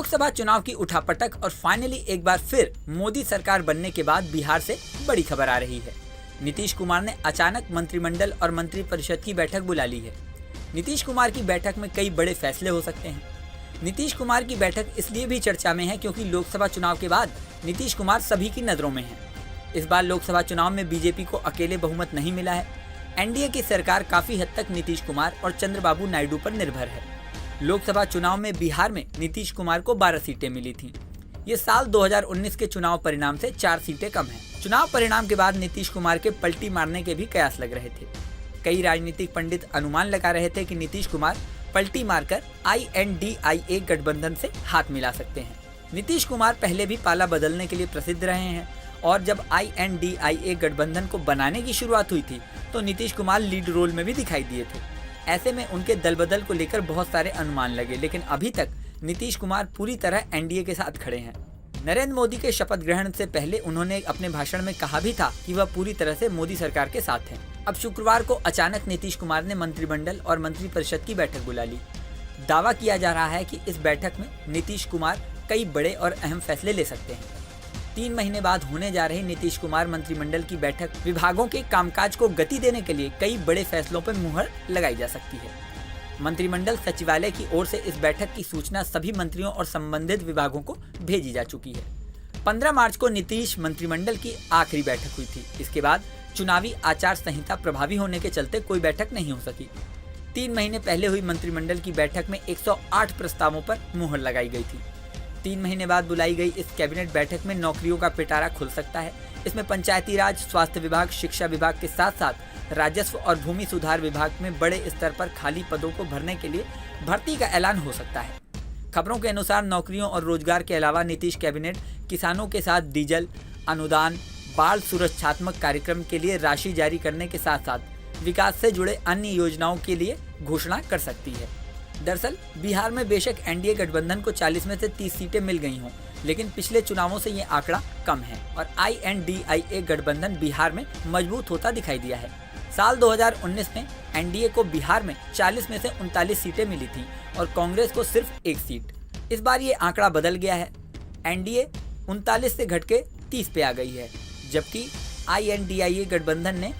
लोकसभा चुनाव की उठापटक और फाइनली एक बार फिर मोदी सरकार बनने के बाद बिहार से बड़ी खबर आ रही है। नीतीश कुमार ने अचानक मंत्रिमंडल और मंत्रिपरिषद की बैठक बुला ली है। नीतीश कुमार की बैठक में कई बड़े फैसले हो सकते हैं। नीतीश कुमार की बैठक इसलिए भी चर्चा में है क्योंकि लोकसभा चुनाव के बाद नीतीश कुमार सभी की नजरों में है। इस बार लोकसभा चुनाव में बीजेपी को अकेले बहुमत नहीं मिला है। एनडीए की सरकार काफी हद तक नीतीश कुमार और चंद्रबाबू नायडू पर निर्भर है। लोकसभा चुनाव में बिहार में नीतीश कुमार को 12 सीटें मिली थीं। ये साल 2019 के चुनाव परिणाम से 4 सीटें कम हैं। चुनाव परिणाम के बाद नीतीश कुमार के पलटी मारने के भी कयास लग रहे थे। कई राजनीतिक पंडित अनुमान लगा रहे थे कि नीतीश कुमार पलटी मारकर INDIA गठबंधन से हाथ मिला सकते हैं। नीतीश कुमार पहले भी पाला बदलने के लिए प्रसिद्ध रहे हैं और जब INDIA गठबंधन को बनाने की शुरुआत हुई थी तो नीतीश कुमार लीड रोल में भी दिखाई दिए थे। ऐसे में उनके दल बदल को लेकर बहुत सारे अनुमान लगे, लेकिन अभी तक नीतीश कुमार पूरी तरह एनडीए के साथ खड़े हैं। नरेंद्र मोदी के शपथ ग्रहण से पहले उन्होंने अपने भाषण में कहा भी था कि वह पूरी तरह से मोदी सरकार के साथ हैं। अब शुक्रवार को अचानक नीतीश कुमार ने मंत्रिमंडल और मंत्रिपरिषद की बैठक बुला ली। दावा किया जा रहा है कि इस बैठक में नीतीश कुमार कई बड़े और अहम फैसले ले सकते हैं। 3 महीने बाद होने जा रही नीतीश कुमार मंत्रिमंडल की बैठक विभागों के कामकाज को गति देने के लिए कई बड़े फैसलों पर मुहर लगाई जा सकती है। मंत्रिमंडल सचिवालय की ओर से इस बैठक की सूचना सभी मंत्रियों और संबंधित विभागों को भेजी जा चुकी है। 15 मार्च को नीतीश मंत्रिमंडल की आखिरी बैठक हुई थी। इसके बाद चुनावी आचार संहिता प्रभावी होने के चलते कोई बैठक नहीं हो सकी। 3 महीने पहले हुई मंत्रिमंडल की बैठक में 108 प्रस्तावों पर मुहर लगाई गई थी। 3 महीने बाद बुलाई गई इस कैबिनेट बैठक में नौकरियों का पिटारा खुल सकता है। इसमें पंचायती राज, स्वास्थ्य विभाग, शिक्षा विभाग के साथ साथ राजस्व और भूमि सुधार विभाग में बड़े स्तर पर खाली पदों को भरने के लिए भर्ती का ऐलान हो सकता है। खबरों के अनुसार नौकरियों और रोजगार के अलावा नीतीश कैबिनेट किसानों के साथ डीजल अनुदान, बाढ़ सुरक्षात्मक कार्यक्रम के लिए राशि जारी करने के साथ साथ विकास से जुड़े अन्य योजनाओं के लिए घोषणा कर सकती है। दरअसल बिहार में बेशक एनडीए गठबंधन को 40 में से 30 सीटें मिल गई हों, लेकिन पिछले चुनावों से ये आंकड़ा कम है और INDIA गठबंधन बिहार में मजबूत होता दिखाई दिया है। साल 2019 में एनडीए को बिहार में 40 में से 39 सीटें मिली थी और कांग्रेस को सिर्फ 1 सीट। इस बार ये आंकड़ा बदल गया है। एनडीए 39 से घट के 30 पे आ गई है, जबकि INDIA गठबंधन ने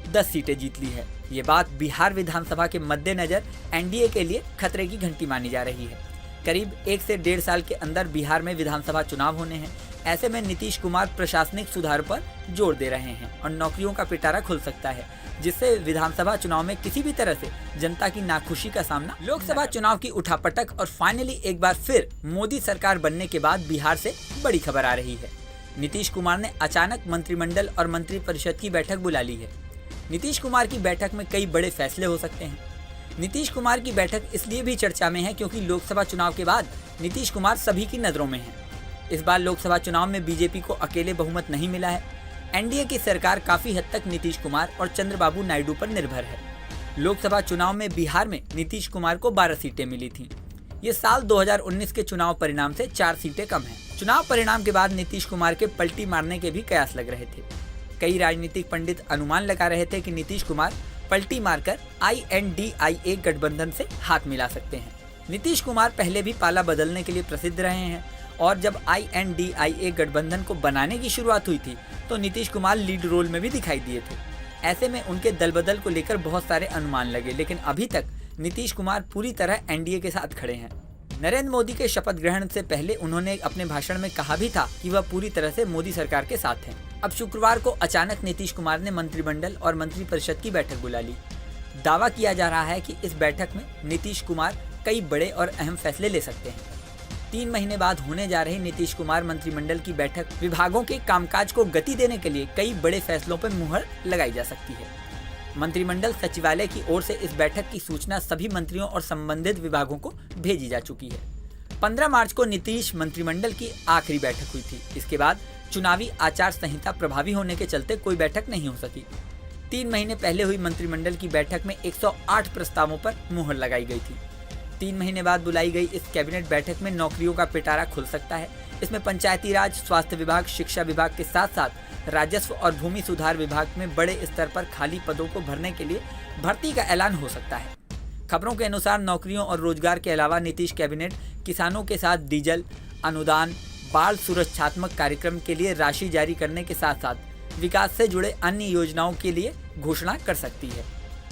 10 सीटें जीत ली है। ये बात बिहार विधानसभा के मद्देनजर एनडीए के लिए खतरे की घंटी मानी जा रही है। करीब 1 से 1.5 साल के अंदर बिहार में विधानसभा चुनाव होने हैं। ऐसे में नीतीश कुमार प्रशासनिक सुधार पर जोर दे रहे हैं और नौकरियों का पिटारा खुल सकता है, जिससे विधानसभा चुनाव में किसी भी तरह से जनता की नाखुशी का सामना। लोकसभा चुनाव की उठापटक और फाइनली एक बार फिर मोदी सरकार बनने के बाद बिहार से बड़ी खबर आ रही है। नीतीश कुमार ने अचानक मंत्रिमंडल और मंत्रिपरिषद की बैठक बुला ली है। नीतीश कुमार की बैठक में कई बड़े फैसले हो सकते हैं। नीतीश कुमार की बैठक इसलिए भी चर्चा में है क्योंकि लोकसभा चुनाव के बाद नीतीश कुमार सभी की नजरों में है। इस बार लोकसभा चुनाव में बीजेपी को अकेले बहुमत नहीं मिला है। एनडीए की सरकार काफी हद तक नीतीश कुमार और चंद्रबाबू नायडू पर निर्भर है। लोकसभा चुनाव में बिहार में नीतीश कुमार को 12 सीटें मिली थीं। ये साल 2019 के चुनाव परिणाम से 4 सीटें कम हैं। चुनाव परिणाम के बाद नीतीश कुमार के पलटी मारने के भी कयास लग रहे थे। कई राजनीतिक पंडित अनुमान लगा रहे थे कि नीतीश कुमार पलटी मारकर INDIA गठबंधन से हाथ मिला सकते हैं। नीतीश कुमार पहले भी पाला बदलने के लिए प्रसिद्ध रहे हैं और जब INDIA गठबंधन को बनाने की शुरुआत हुई थी तो नीतीश कुमार लीड रोल में भी दिखाई दिए थे। ऐसे में उनके दल बदल को लेकर बहुत सारे अनुमान लगे, लेकिन अभी तक नीतीश कुमार पूरी तरह एनडीए के साथ खड़े हैं। नरेंद्र मोदी के शपथ ग्रहण से पहले उन्होंने अपने भाषण में कहा भी था कि वह पूरी तरह से मोदी सरकार के साथ हैं। अब शुक्रवार को अचानक नीतीश कुमार ने मंत्रिमंडल और मंत्रिपरिषद की बैठक बुला ली। दावा किया जा रहा है कि इस बैठक में नीतीश कुमार कई बड़े और अहम फैसले ले सकते हैं। 3 महीने बाद होने जा रही नीतीश कुमार मंत्रिमंडल की बैठक विभागों के कामकाज को गति देने के लिए कई बड़े फैसलों पर मुहर लगाई जा सकती है। मंत्रिमंडल सचिवालय की ओर से इस बैठक की सूचना सभी मंत्रियों और संबंधित विभागों को भेजी जा चुकी है। 15 मार्च को नीतीश मंत्रिमंडल की आखिरी बैठक हुई थी। इसके बाद चुनावी आचार संहिता प्रभावी होने के चलते कोई बैठक नहीं हो सकी। 3 महीने पहले हुई मंत्रिमंडल की बैठक में 108 प्रस्तावों पर मुहर लगाई गई थी। 3 महीने बाद बुलाई गई इस कैबिनेट बैठक में नौकरियों का पिटारा खुल सकता है। इसमें पंचायती राज, स्वास्थ्य विभाग, शिक्षा विभाग के साथ साथ राजस्व और भूमि सुधार विभाग में बड़े स्तर पर खाली पदों को भरने के लिए भर्ती का ऐलान हो सकता है। खबरों के अनुसार नौकरियों और रोजगार के अलावा नीतीश कैबिनेट किसानों के साथ डीजल, अनुदान, बाढ़ सुरक्षात्मक कार्यक्रम के लिए राशि जारी करने के साथ साथ विकास से जुड़े अन्य योजनाओं के लिए घोषणा कर सकती है।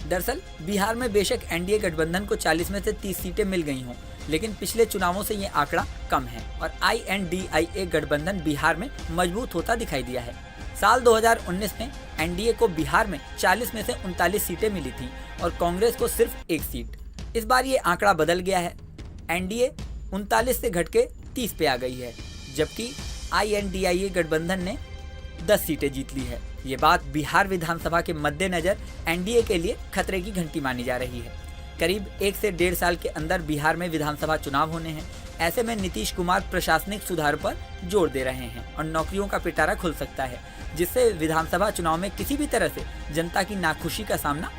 दरअसल बिहार में बेशक एनडीए गठबंधन को 40 में से 30 सीटें मिल गई हों, लेकिन पिछले चुनावों से ये आंकड़ा कम है और INDIA गठबंधन बिहार में मजबूत होता दिखाई दिया है। साल 2019 में एनडीए को बिहार में 40 में से 39 सीटें मिली थी और कांग्रेस को सिर्फ 1 सीट। इस बार ये आंकड़ा बदल गया है। एनडीए 39 से घट के 30 पे आ गई है, जबकि INDIA गठबंधन ने 10 सीटें जीत ली है। ये बात बिहार विधानसभा के मद्देनजर एनडीए के लिए खतरे की घंटी मानी जा रही है। करीब 1 से 1.5 साल के अंदर बिहार में विधानसभा चुनाव होने हैं। ऐसे में नीतीश कुमार प्रशासनिक सुधार पर जोर दे रहे हैं और नौकरियों का पिटारा खुल सकता है, जिससे विधानसभा चुनाव में किसी भी तरह से जनता की नाखुशी का सामना